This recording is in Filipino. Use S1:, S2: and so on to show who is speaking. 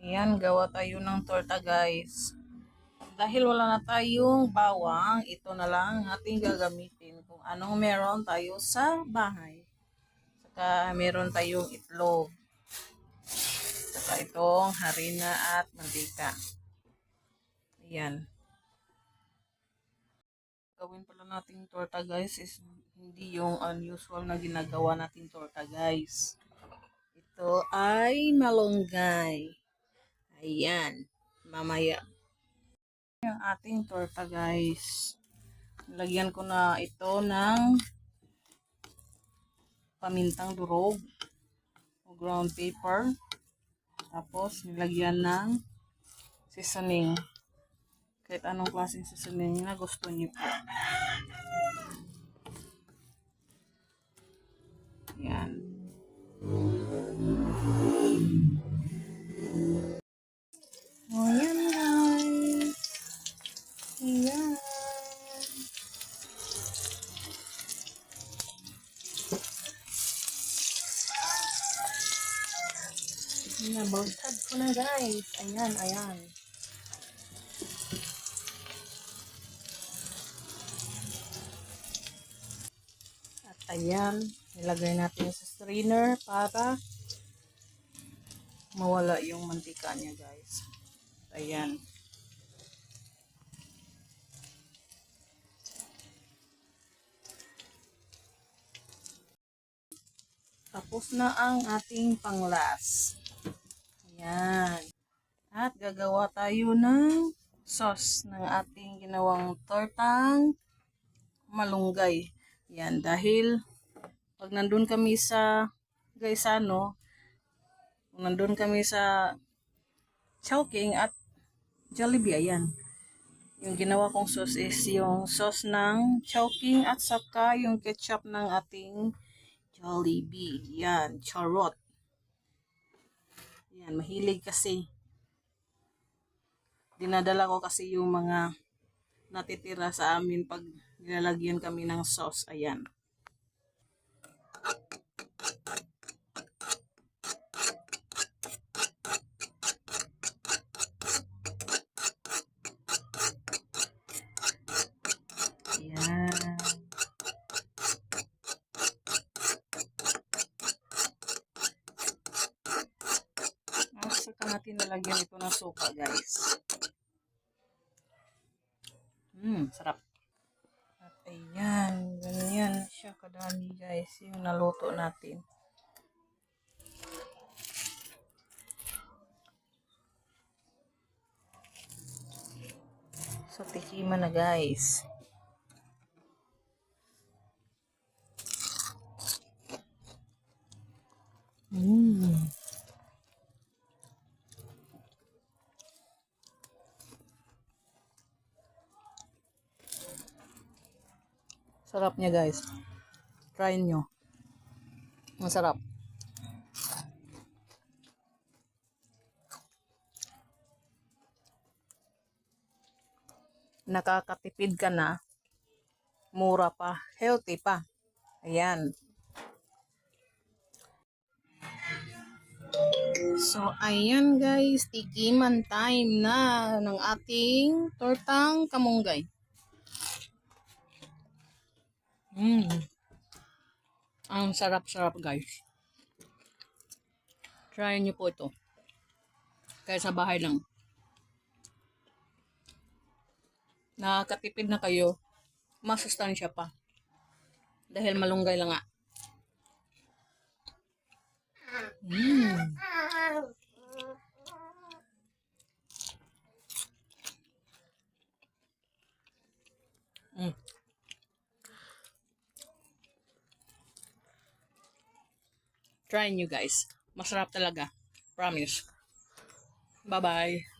S1: Ayan, gawa tayo ng torta guys. Dahil wala na tayong bawang, ito na lang ang ating gagamitin kung anong meron tayo sa bahay. Saka meron tayong itlog. Saka itong harina at mantika. Ayan. Gawin pala natin torta guys is hindi yung unusual na ginagawa natin torta guys. Ito ay malunggay. Ayan. Mamaya. Yung ating torta guys. Lagyan ko na ito ng pamintang durog o ground pepper. Tapos nilagyan ng seasoning. Kahit anong klaseng seasoning na gusto niyo po. Yan. O yan guys. Yan. Nabagtad ko na guys. Ayan, ayan. At ayan, nilagay natin sa strainer para mawala yung mantika niya guys. Ayan. Tapos na ang ating panglas. Ayan. At gagawa tayo ng sauce ng ating ginawang tortang malunggay. Yan, dahil pag nandun kami sa Gaisano, nandun kami sa Chowking at Jollibee, ayan. Yung ginawa kong sauce is yung sauce ng Chowking at saka yung ketchup ng ating Jollibee. Yan, charot. Yan, mahilig kasi. Dinadala ko kasi yung mga natitira sa amin pag nilalagyan kami ng sauce. Ayan. Ayan. At saka natin nalagyan ito ng suka guys. Sarap. At ayan, ganyan siya kadami guys, yung naluto natin. So, tikiman na guys. Sarap niya guys. Try nyo. Masarap. Nakakatipid ka na. Mura pa. Healthy pa. Ayan. So, ayan guys. Tikiman time na ng ating tortang kamunggay. Ang sarap-sarap guys. Try nyo po ito. Kaya sa bahay lang. Nakakatipid na kayo. Masustansya pa. Dahil malunggay lang nga. Try nyo guys. Masarap talaga. Promise. Bye-bye.